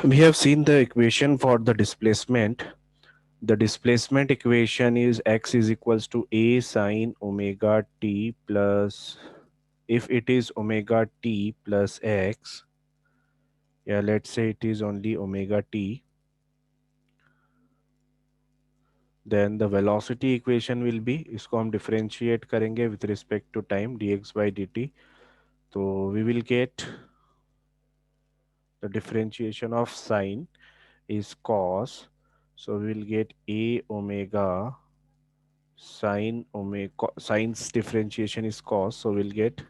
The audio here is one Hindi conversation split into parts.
We have seen the equation for the displacement. The displacement equation is x is equals to a sine omega t plus, if it is omega t plus x, yeah, let's say it is only omega t, then the velocity equation will be, इसको हम differentiate करेंगे with respect to time dx by dt, तो we will get the differentiation of sine is cos, so we will get a omega sine omega, sine's differentiation is cos, so we'll get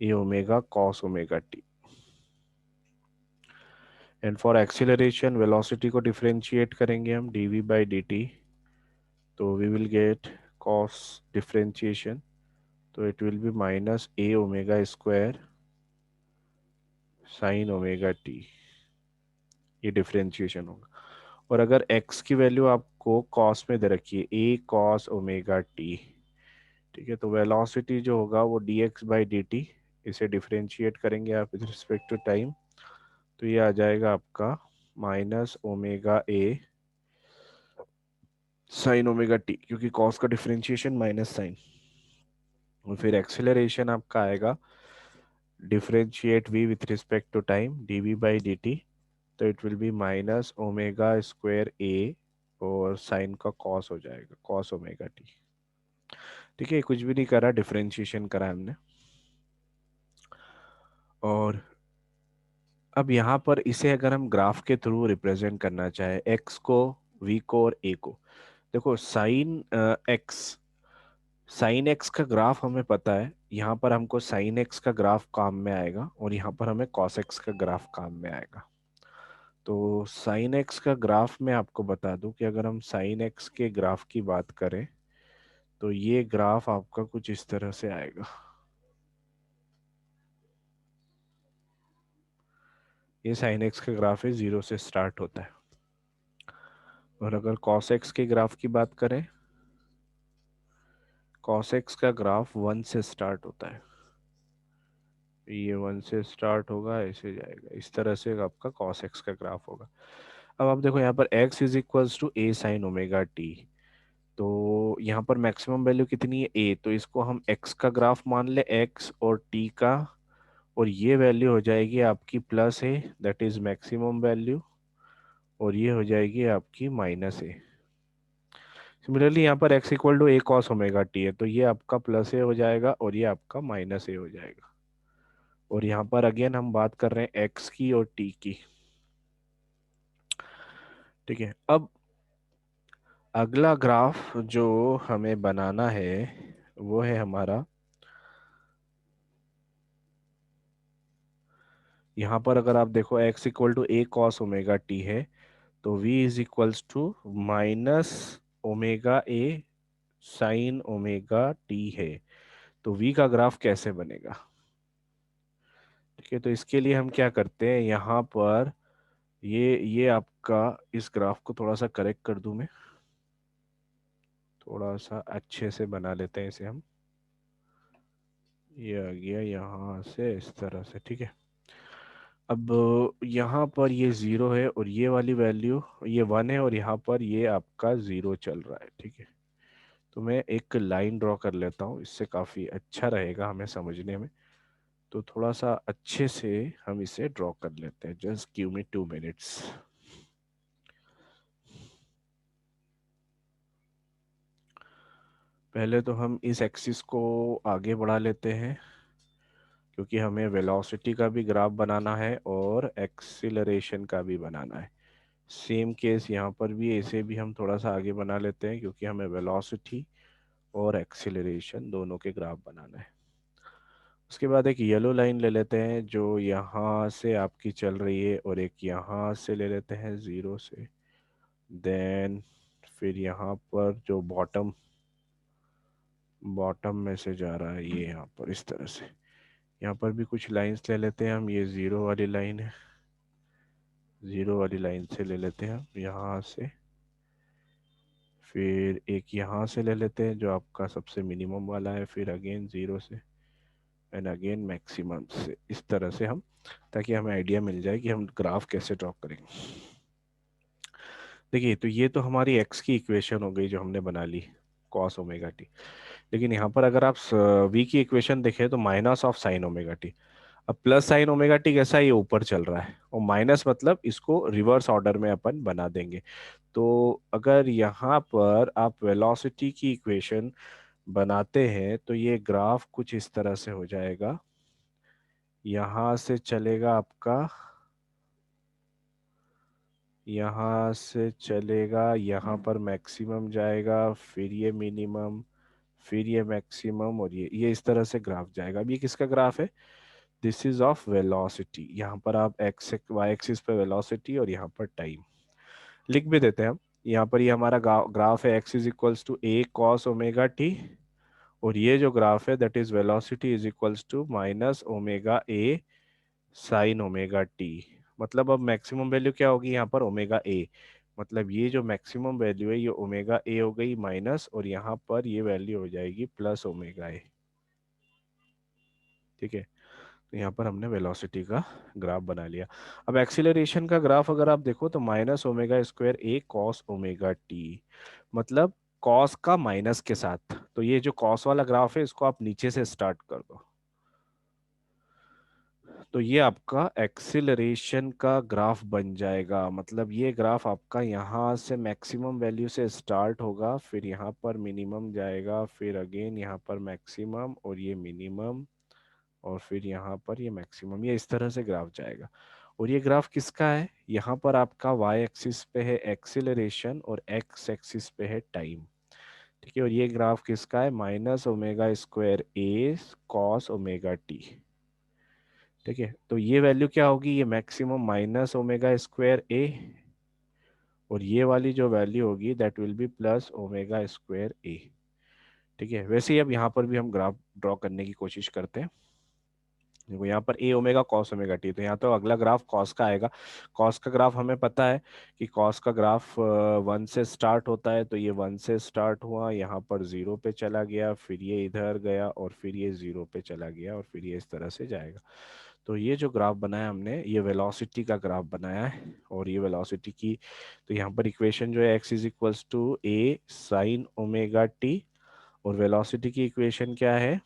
a omega cos omega t. And for acceleration velocity को डिफरेंशिएट करेंगे हम dv बाई dt, तो we will get cos differentiation, तो it will be minus a omega square sine omega t, ये डिफरेंशिएशन होगा। और अगर x की वैल्यू आपको cos में दे रखी है a cos ओमेगा टी, ठीक है, तो वेलोसिटी जो होगा वो dx बाई dt, इसे डिफरेंशिएट करेंगे आप विद रिस्पेक्ट टू टाइम, तो ये आ जाएगा आपका माइनस ओमेगा ए साइन ओमेगा टी, क्योंकि कॉस का डिफरेंशिएशन माइनस साइन। और फिर एक्सेलरेशन आपका आएगा differentiate v with respect to time dv by dt, तो it will be minus omega square a और साइन का कॉस हो जाएगा कॉस ओमेगा टी। ठीक है, कुछ भी नहीं करा, डिफरेंशिएशन करा हमने। और अब यहाँ पर इसे अगर हम ग्राफ के थ्रू रिप्रेजेंट करना चाहे, x को, v को और a को, देखो साइन एक्स का ग्राफ हमें पता है, यहाँ पर हमको साइन एक्स का ग्राफ काम में आएगा और यहाँ पर हमें कॉस एक्स का ग्राफ काम में आएगा। तो साइन एक्स का ग्राफ में आपको बता दूं कि अगर हम साइन एक्स के ग्राफ की बात करें तो ये ग्राफ आपका कुछ इस तरह से आएगा। ये साइन एक्स का ग्राफ है, 0 से स्टार्ट होता है। और अगर कॉस एक्स के ग्राफ की बात करें, कॉस एक्स का ग्राफ 1 से स्टार्ट होता है, ये 1 से स्टार्ट होगा, ऐसे जाएगा, इस तरह से आपका कॉस एक्स का ग्राफ होगा। अब आप देखो यहाँ पर x is equals to A sine omega t, तो यहाँ पर मैक्सिमम वैल्यू कितनी है a, तो इसको हम x का ग्राफ मान ले, x और t का, और ये वैल्यू हो जाएगी आपकी plus A, that is maximum value, और ये हो जाएगी आपकी माइनस ए। सिमिलरली यहाँ पर x equal to A cos omega t है, तो ये आपका प्लस ए हो जाएगा और ये आपका माइनस ए हो जाएगा। और यहाँ पर अगेन हम बात कर रहे हैं x की और t की। ठीक है, अब अगला ग्राफ जो हमें बनाना है वो है हमारा, यहाँ पर अगर आप देखो x equal to A cos omega t है, तो v is equals to minus omega A sine omega t है। तो v का ग्राफ कैसे बनेगा? ठीक है, तो इसके लिए हम क्या करते हैं, यहाँ पर ये आपका, इस ग्राफ को थोड़ा सा करेक्ट कर दूं मैं, थोड़ा सा अच्छे से बना लेते हैं इसे हम, ये आ गया यहाँ से इस तरह से। ठीक है, अब यहाँ पर ये 0 है और ये वाली वैल्यू ये 1 है और यहाँ पर ये आपका 0 चल रहा है। ठीक है, तो मैं एक लाइन ड्रॉ कर लेता हूँ, इससे काफ़ी अच्छा रहेगा हमें समझने में। तो थोड़ा सा अच्छे से हम इसे ड्रॉ कर लेते हैं, जस्ट गिव मी 2 मिनट्स। पहले तो हम इस एक्सिस को आगे बढ़ा लेते हैं, क्योंकि हमें वेलोसिटी का भी ग्राफ बनाना है और एक्सीलरेशन का भी बनाना है। सेम केस यहाँ पर भी, इसे भी हम थोड़ा सा आगे बना लेते हैं, क्योंकि हमें वेलोसिटी और एक्सीलरेशन दोनों के ग्राफ बनाना है। उसके बाद एक येलो लाइन ले लेते हैं जो यहाँ से आपकी चल रही है, और एक यहाँ से ले लेते हैं 0 से, देन फिर यहाँ पर जो बॉटम बॉटम में से जा रहा है ये यहाँ पर इस तरह से। यहाँ पर भी कुछ लाइंस ले लेते हैं हम, ये 0 वाली लाइन है, 0 वाली लाइन से ले लेते हैं हम यहाँ से, फिर एक यहाँ से ले लेते हैं जो आपका सबसे मिनिमम वाला है, फिर अगेन 0 से, एंड अगेन मैक्सिमम से, इस तरह से हम, ताकि हमें आइडिया मिल जाए कि हम ग्राफ कैसे ड्रॉ करेंगे। देखिए, तो ये तो हमारी एक्स की इक्वेशन हो गई जो हमने बना ली, कॉस ओमेगा टी। लेकिन यहाँ पर अगर आप वी की इक्वेशन देखें तो minus of sine omega T. अब प्लस साइन ओमेगा टी कैसा है, ये ऊपर चल रहा है, और माइनस मतलब इसको रिवर्स ऑर्डर में अपन बना देंगे। तो अगर यहाँ पर आप वेलोसिटी की इक्वेशन बनाते हैं तो ये ग्राफ कुछ इस तरह से हो जाएगा। यहाँ से चलेगा आपका, यहाँ से चलेगा, यहाँ पर मैक्सिमम जाएगा, फिर ये मिनिमम, फिर ये मैक्सिमम, और ये इस तरह से ग्राफ जाएगा। अब ये किसका ग्राफ है, दिस इज ऑफ वेलोसिटी। यहाँ पर आप एक्स वाई एक्सिस पे वेलोसिटी और यहाँ पर टाइम लिख भी देते हैं हम। यहाँ पर ये हमारा ग्राफ है, x is equals to A cos omega t, और ये जो ग्राफ है that is velocity is equals to minus omega A sine omega t. मतलब अब मैक्सिमम वैल्यू क्या होगी यहाँ पर, ओमेगा ए। मतलब ये जो मैक्सिमम वैल्यू है ये ओमेगा ए हो गई माइनस, और यहाँ पर ये वैल्यू हो जाएगी प्लस ओमेगा ए। ठीक है, तो यहाँ पर हमने वेलोसिटी का ग्राफ बना लिया। अब एक्सीलरेशन का ग्राफ अगर आप देखो तो minus omega square a cos omega t, मतलब कॉस का माइनस के साथ। तो ये जो कॉस वाला ग्राफ है इसको आप नीचे से स्टार्ट कर दो, तो ये आपका एक्सीलरेशन का ग्राफ बन जाएगा। मतलब ये ग्राफ आपका यहाँ से मैक्सिमम वैल्यू से स्टार्ट होगा, फिर यहाँ पर मिनिमम जाएगा, फिर अगेन यहाँ पर मैक्सिमम, और ये मिनिमम, और फिर यहाँ पर ये मैक्सिमम, ये इस तरह से ग्राफ जाएगा। और ये ग्राफ किसका है, यहाँ पर आपका वाई एक्सिस पे है एक्सीलरेशन और एक्स एक्सिस पे है टाइम। ठीक है, और ये ग्राफ किसका है, minus omega square a cos omega t. ठीक है, तो ये वैल्यू क्या होगी, ये maximum minus omega square a, और ये वाली जो वैल्यू होगी that will be plus omega square a. ठीक है, वैसे ही अब यहाँ पर भी हम ग्राफ ड्रॉ करने की कोशिश करते हैं। देखो यहाँ पर ए ओमेगा कॉस ओमेगा टी, तो यहाँ तो अगला ग्राफ कॉस का आएगा। कॉस का ग्राफ हमें पता है कि कॉस का ग्राफ 1 से स्टार्ट होता है, तो ये 1 से स्टार्ट हुआ, यहाँ पर 0 पे चला गया, फिर ये इधर गया, और फिर ये 0 पे चला गया, और फिर ये इस तरह से जाएगा। तो ये जो ग्राफ बनाया हमने, ये वेलोसिटी का ग्राफ बनाया है, और ये वेलोसिटी की, तो यहाँ पर इक्वेशन जो है x is equals to A sine omega t, और वेलोसिटी की इक्वेशन क्या है,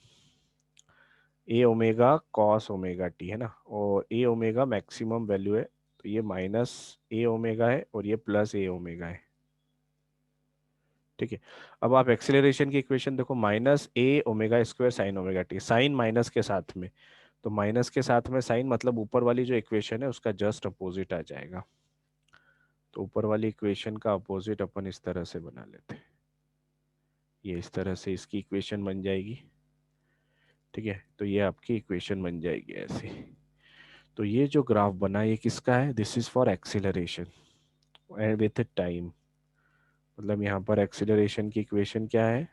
A omega cos omega t, है ना। और ए ओमेगा मैक्सिमम वैल्यू है, तो ये माइनस ए ओमेगा है, और ये प्लस ए ओमेगा है। ठीक है, अब आप एक्सेलरेशन की इक्वेशन देखो, minus a omega square sine omega t, sine minus के साथ में, तो माइनस के साथ में साइन, मतलब ऊपर वाली जो इक्वेशन है उसका जस्ट अपोजिट आ जाएगा। तो ऊपर वाली इक्वेशन का अपोजिट अपन इस तरह से बना लेते हैं, ये इस तरह से इसकी इक्वेशन बन जाएगी। ठीक है, तो ये आपकी इक्वेशन बन जाएगी ऐसे। तो ये जो ग्राफ बना ये किसका है, this is for acceleration and with time. मतलब यहाँ पर एक्सीलरेशन की इक्वेशन क्या है,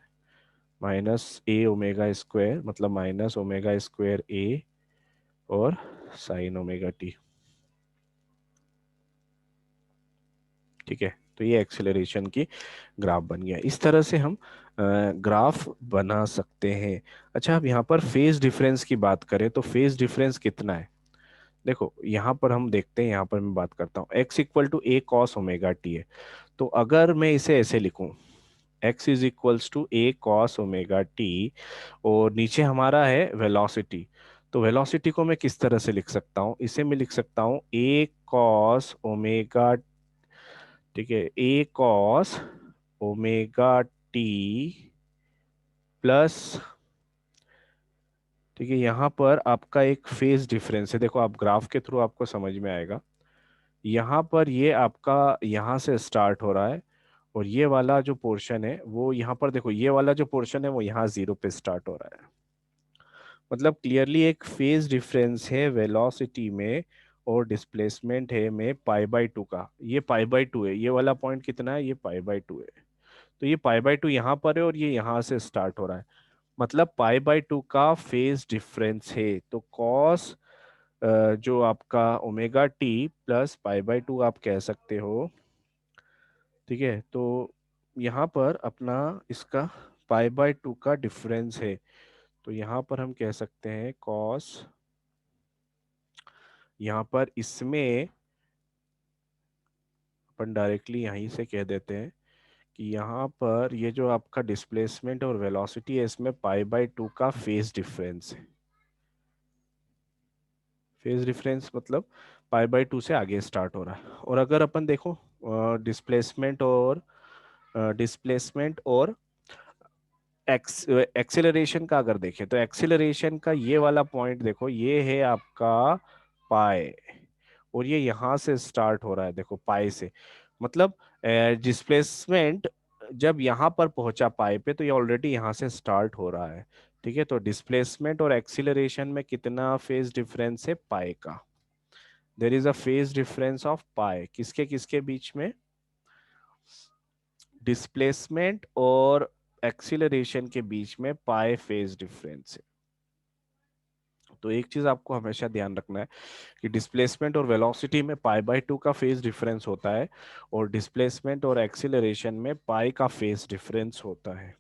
माइनस ए ओमेगा स्क्वायर, मतलब माइनस ओमेगा स्क्वायर ए और साइन ओमेगा टी। ठीक है, तो ये एक्सेलरेशन की ग्राफ बन गया। इस तरह से हम ग्राफ बना सकते हैं। अच्छा, अब यहाँ पर फेज डिफरेंस की बात करें तो फेज डिफरेंस कितना है, देखो यहाँ पर हम देखते हैं, यहाँ पर मैं बात करता हूँ, x equal to A cos omega t है। तो अगर मैं इसे ऐसे लिखूं, x is equals to A cos omega t, और नीचे हमारा है वेलोसिटी, तो वेलोसिटी को मैं किस तरह से लिख सकता हूँ, इसे मैं लिख सकता हूँ ए कॉस ओमेगा, ठीक है, ए कॉस ओमेगा टी प्लस, ठीक है, यहाँ पर आपका एक फेज डिफरेंस है, देखो आप ग्राफ के थ्रू आपको समझ में आएगा। यहाँ पर ये आपका यहाँ से स्टार्ट हो रहा है, और ये वाला जो पोर्शन है वो यहाँ पर देखो, ये वाला जो पोर्शन है वो यहाँ 0 पे स्टार्ट हो रहा है। मतलब क्लियरली एक फेज डिफरेंस है वेलोसिटी में, और डिस्प्लेसमेंट है में पाई बाई टू का, ये पाई बाई टू है, ये वाला पॉइंट कितना है, ये पाई बाई टू है। तो ये पाई बाई टू यहाँ पर है, और ये यहाँ से स्टार्ट हो रहा है, मतलब पाई बाई टू का फेज डिफरेंस है। तो कॉस जो आपका omega T plus pi by two आप कह सकते हो। ठीक है, तो यहाँ पर अपना इसका पाई बाय टू का डिफरेंस है, तो यहाँ पर हम कह सकते हैं कॉस, यहाँ पर इसमें अपन डायरेक्टली यहीं से कह देते हैं कि यहाँ पर ये जो आपका डिस्प्लेसमेंट और वेलोसिटी है इसमें पाई बाय 2 का फेज डिफरेंस है। फेज डिफरेंस मतलब पाई बाय 2 से आगे स्टार्ट हो रहा है। और अगर अपन देखो डिस्प्लेसमेंट और एक्सेलरेशन का अगर देखें तो एक्सेलरेशन का ये वाला पॉइंट देखो, ये है आपका पाए, और ये यहाँ से स्टार्ट हो रहा है देखो पाए से। मतलब डिस्प्लेसमेंट जब यहाँ पर पहुंचा पाए पे तो ये ऑलरेडी यहाँ से स्टार्ट हो रहा है। ठीक है, तो डिस्प्लेसमेंट और एक्सीलरेशन में कितना फेज डिफरेंस है पाए का। There is a phase difference of पाए, किसके किसके बीच में, डिस्प्लेसमेंट और एक्सीलरेशन के बीच में पाए फेज डिफरेंस है। तो एक चीज आपको हमेशा ध्यान रखना है कि डिस्प्लेसमेंट और वेलोसिटी में पाई बाय 2 का फेज डिफरेंस होता है और डिस्प्लेसमेंट और एक्सीलरेशन में पाई का फेज डिफरेंस होता है।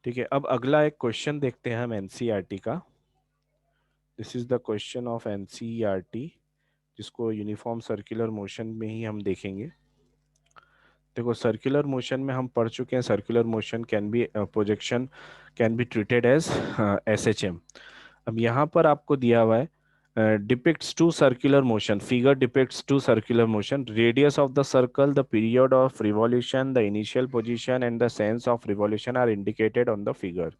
ठीक है, अब अगला एक क्वेश्चन देखते हैं हम एनसीईआरटी का। This is the question of NCERT, जिसको यूनिफॉर्म सर्कुलर मोशन में ही हम देखेंगे। देखो सर्कुलर मोशन में हम पढ़ चुके हैं, circular motion can be projection can be treated as SHM. अब यहाँ पर आपको दिया हुआ है depicts two circular motion, figure depicts two circular motion, radius of the circle, the period of revolution, the initial position and the sense of revolution are indicated on the figure.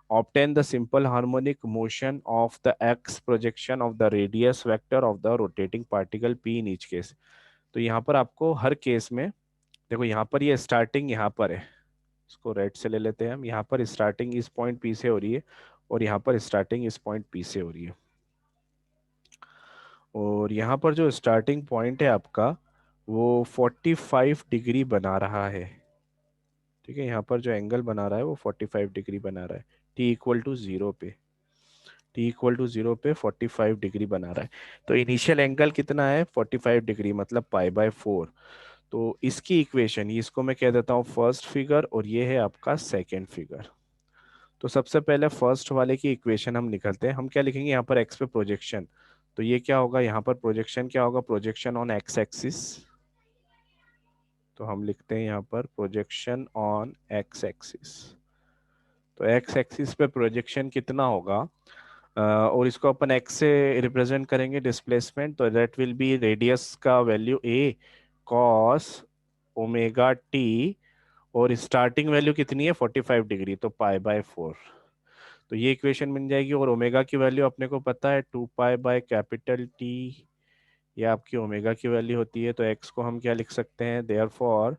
Obtain the simple harmonic motion of the x projection of the radius vector of the rotating particle p in each case. तो यहाँ पर आपको हर केस में देखो, यहाँ पर ये स्टार्टिंग यहाँ पर है, इसको रेड से ले लेते हैं हम। यहाँ पर स्टार्टिंग इस पॉइंट पी से हो रही है और यहाँ पर स्टार्टिंग इस पॉइंट पी से हो रही है। और यहाँ पर जो स्टार्टिंग पॉइंट है आपका वो 45 डिग्री बना रहा है। ठीक है, यहाँ पर जो एंगल बना रहा है वो 45 डिग्री बना रहा है, टी इक्वल टू जीरो पे, टी इक्वल टू जीरो पे 45 डिग्री बना रहा है। तो इनिशियल एंगल कितना है 45 डिग्री, मतलब पाई बाय 4। तो इसकी इक्वेशन, इसको मैं कह देता हूँ फर्स्ट फिगर और ये है आपका सेकेंड फिगर। तो सबसे पहले फर्स्ट वाले की इक्वेशन हम निकलते हैं। हम क्या लिखेंगे यहाँ पर एक्स पे प्रोजेक्शन, तो ये क्या होगा, यहाँ पर प्रोजेक्शन क्या होगा, प्रोजेक्शन ऑन एक्स एक्सिस। तो हम लिखते हैं यहाँ पर प्रोजेक्शन ऑन एक्स एक्सिस। तो एक्स एक्सिस पे प्रोजेक्शन कितना होगा, और इसको अपन एक्स से रिप्रेजेंट करेंगे डिस्प्लेसमेंट, तो दैट विल बी रेडियस का वैल्यू ए कॉस ओमेगा टी, और स्टार्टिंग वैल्यू कितनी है 45 डिग्री, तो पाई बाय 4। तो ये इक्वेशन बन जाएगी। और ओमेगा की वैल्यू अपने को पता है 2 पाई बाय कैपिटल टी, ये आपकी ओमेगा की वैल्यू होती है। तो एक्स को हम क्या लिख सकते हैं, therefore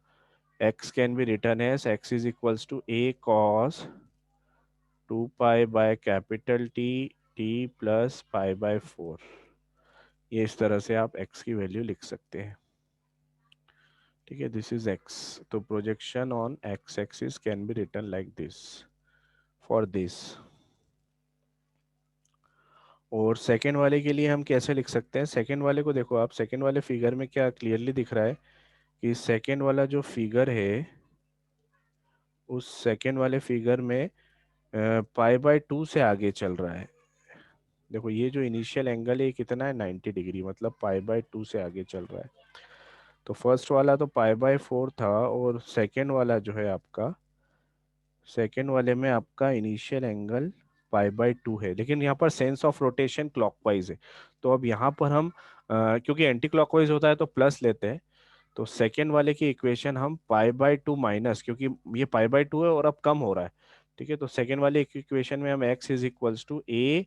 x can be written as x is equals to A cos 2 pi by capital T, T plus pi by 4। ये इस तरह से आप एक्स की वैल्यू लिख सकते हैं। ठीक है, दिस इज एक्स। तो projection on x axis can be return like this for this. और सेकेंड वाले के लिए हम कैसे लिख सकते हैं, सेकेंड वाले को देखो आप, सेकेंड वाले फिगर में क्या क्लियरली दिख रहा है कि सेकेंड वाला जो फिगर है उस सेकेंड वाले फिगर में पाई बाय 2 से आगे चल रहा है। देखो ये जो इनिशियल एंगल है कितना है 90 डिग्री, मतलब पाई बाय 2 से आगे चल रहा है। तो फर्स्ट वाला तो पाई बाय 4 था और सेकेंड वाला जो है आपका, सेकेंड वाले में आपका इनिशियल एंगल पाई बाय 2 है, लेकिन यहाँ पर सेंस ऑफ रोटेशन क्लॉकवाइज है। तो अब यहाँ पर हम क्योंकि एंटी क्लॉकवाइज होता है तो प्लस लेते हैं। तो सेकेंड वाले की इक्वेशन हम पाई बाय 2 माइनस, क्योंकि ये पाई बाय 2 है और अब कम हो रहा है। ठीक है, तो सेकेंड वाले इक्वेशन में हम x is equals to A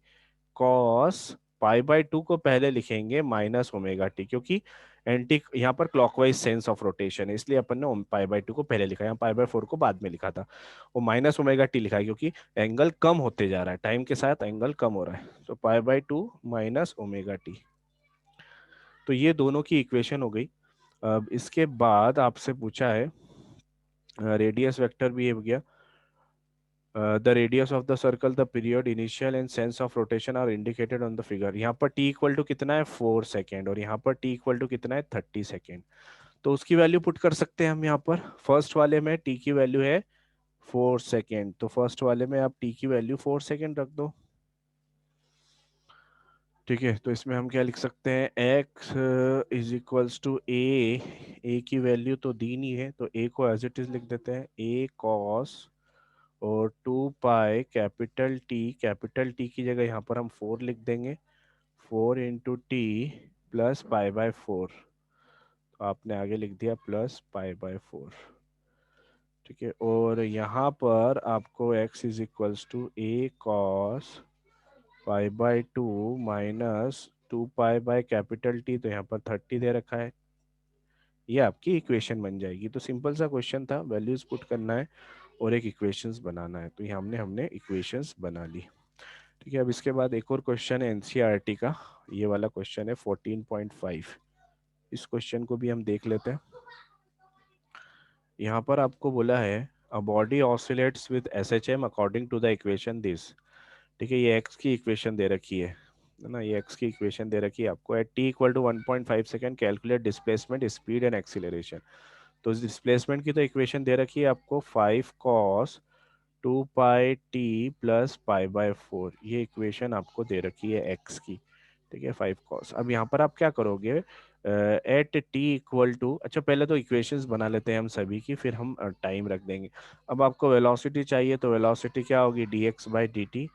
cos pi by 2 को पहले लिखेंगे माइनस ओमेगा टी, क्योंकि एंटी यहाँ पर क्लॉकवाइज सेंस ऑफ रोटेशन है, इसलिए अपन ने पाई बाय 2 को पहले लिखा, यहाँ पाई बाय 4 को बाद में लिखा था। वो माइनस ओमेगा टी लिखा है क्योंकि एंगल कम होते जा रहा है, टाइम के साथ एंगल कम हो रहा है। तो पाई बाय 2 माइनस ओमेगा टी। तो ये दोनों की इक्वेशन हो गई। अब इसके बाद आपसे पूछा है रेडियस वेक्टर भी हो गया, the radius of the circle, the period, initial and sense of rotation are indicated on the figure. यहाँ पर t इक्वल टू कितना है 4 सेकेंड और यहाँ पर t इक्वल टू कितना है 30 सेकेंड। तो उसकी वैल्यू पुट कर सकते हैं हम यहाँ पर। फर्स्ट वाले में टी की वैल्यू है 4 सेकेंड, तो फर्स्ट वाले में आप टी की वैल्यू 4 सेकेंड रख दो। ठीक है, तो इसमें हम क्या लिख सकते हैं, x इज इक्वल्स टू ए की वैल्यू तो दी नहीं है, तो a को एज इट इज लिख देते हैं, a कॉस और 2 पाई कैपिटल टी की जगह यहाँ पर हम 4 लिख देंगे, 4 into T plus pi by 4। तो आपने आगे लिख दिया प्लस पाई बाय 4। ठीक है, और यहाँ पर आपको x is equals to A cos pi by 2 minus 2 pi by capital T, तो यहाँ पर 30 दे रखा है। ये आपकी इक्वेशन बन जाएगी। तो सिंपल सा क्वेश्चन था, वैल्यूज पुट करना है और एक इक्वेशंस बनाना है। तो ये हमने हमने इक्वेशंस बना ली। ठीक है, अब इसके बाद एक और क्वेश्चन है एनसीईआरटी का, ये वाला क्वेश्चन है 14.5। इस क्वेश्चन को भी हम देख लेते हैं। यहाँ पर आपको बोला है a body oscillates with SHM according to the equation this. ठीक है, ये एक्स की इक्वेशन दे रखी है ना, ये एक्स की इक्वेशन दे रखी है आपको। At t equal to 1.5 second calculate displacement speed and acceleration. तो इस डिस्प्लेसमेंट की तो इक्वेशन दे रखी है आपको 5 cos 2 pi t plus pi by 4। ये इक्वेशन आपको दे रखी है एक्स की। ठीक है, 5 cos। अब यहाँ पर आप क्या करोगे, एट टी इक्वल टू, अच्छा पहले तो इक्वेशंस बना लेते हैं हम सभी की, फिर हम टाइम रख देंगे। अब आपको वेलोसिटी चाहिए, तो वेलोसिटी क्या होगी, D x by d T,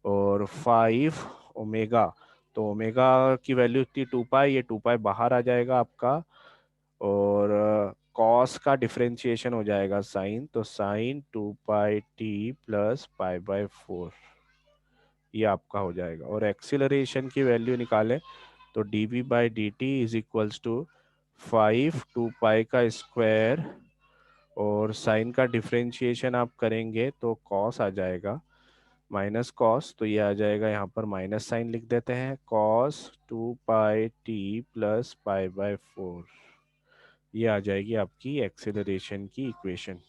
और 5 ओमेगा। तो ओमेगा की वैल्यू थी 2 पाई, ये 2 पाई बाहर आ जाएगा आपका, और कॉस का डिफरेंशिएशन हो जाएगा साइन, तो sine 2 pi t plus pi by 4, ये आपका हो जाएगा। और एक्सीलरेशन की वैल्यू निकालें तो d v by d t is equals to 5 2 pi का स्क्वायर, और साइन का डिफरेंशिएशन आप करेंगे तो कॉस आ जाएगा, माइनस कॉस, तो ये आ जाएगा, यहाँ पर माइनस साइन लिख देते हैं, cos 2 pi t plus pi by 4। ये आ जाएगी आपकी एक्सेलरेशन की इक्वेशन।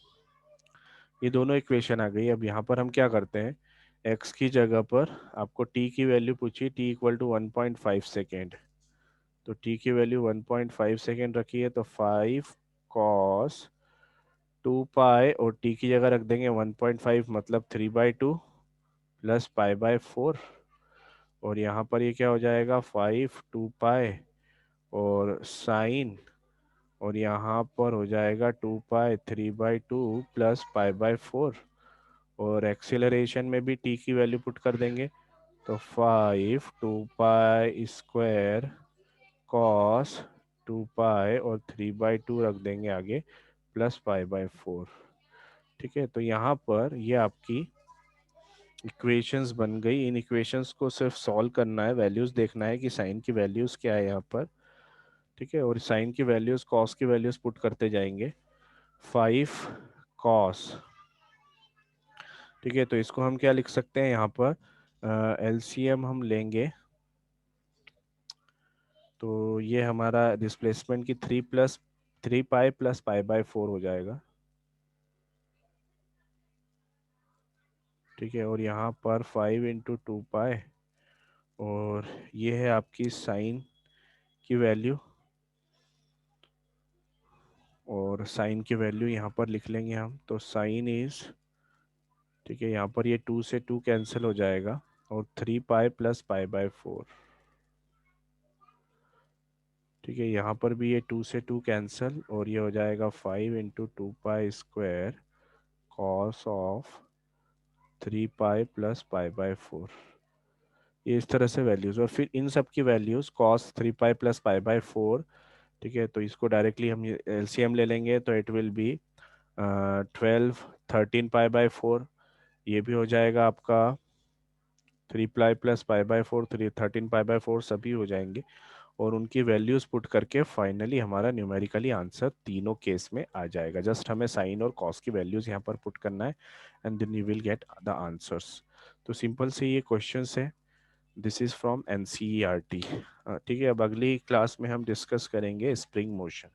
ये दोनों इक्वेशन आ गई। अब यहाँ पर हम क्या करते हैं, x की जगह पर आपको t की वैल्यू पूछी, t इक्वल टू 1.5 सेकेंड, तो t की वैल्यू 1.5 सेकेंड रखी है, तो 5 cos 2 पाई, और t की जगह रख देंगे 1.5, मतलब 3/2 प्लस पाई बाय 4। और यहाँ पर ये क्या हो जाएगा, 5 2 पाई और साइन, और यहाँ पर हो जाएगा 2 पाई 3/2 प्लस पाई बाय 4। और एक्सीलरेशन में भी टी की वैल्यू पुट कर देंगे, तो 5 2 पाई स्क्वायर कॉस 2 पाई और 3/2 रख देंगे आगे, प्लस पाई बाय 4। ठीक है, तो यहाँ पर ये आपकी इक्वेशंस बन गई। इन इक्वेशंस को सिर्फ सॉल्व करना है, वैल्यूज देखना है कि साइन की वैल्यूज क्या है यहाँ पर। ठीक है, और साइन की वैल्यूज कॉस की वैल्यूज पुट करते जाएंगे। 5 cos, ठीक है, तो इसको हम क्या लिख सकते हैं यहाँ पर, एलसीएम हम लेंगे, तो ये हमारा डिस्प्लेसमेंट की 3 पाई प्लस पाई बाय 4 हो जाएगा। ठीक है, और यहाँ पर 5 इंटू 2 पाई, और ये है आपकी साइन की वैल्यू, और साइन की वैल्यू यहाँ पर लिख लेंगे हम, तो साइन इज, ठीक है, यहाँ पर ये 2 से 2 कैंसिल हो जाएगा, और 3 पाई प्लस पाई बाय 4। ठीक है, यहाँ पर भी ये 2 से 2 कैंसिल, और ये हो जाएगा 5 into 2 pi square cos of 3 pi plus pi by 4। ये इस तरह से वैल्यूज, और फिर इन सब की values cos 3 pi plus pi by 4। ठीक है, तो इसको डायरेक्टली हम एलसीएम ले लेंगे, तो it will B 12 13 pi by 4। ये भी हो जाएगा आपका 3 pi plus pi by 4, 13 pi by 4 सभी हो जाएंगे, और उनकी वैल्यूज पुट करके फाइनली हमारा न्यूमेरिकली आंसर तीनों केस में आ जाएगा। जस्ट हमें साइन और कॉस की वैल्यूज यहाँ पर पुट करना है, and then you will get the answers. तो सिंपल से ये क्वेश्चंस है। This is from NCERT. ठीक है, अब अगली क्लास में हम डिस्कस करेंगे स्प्रिंग मोशन।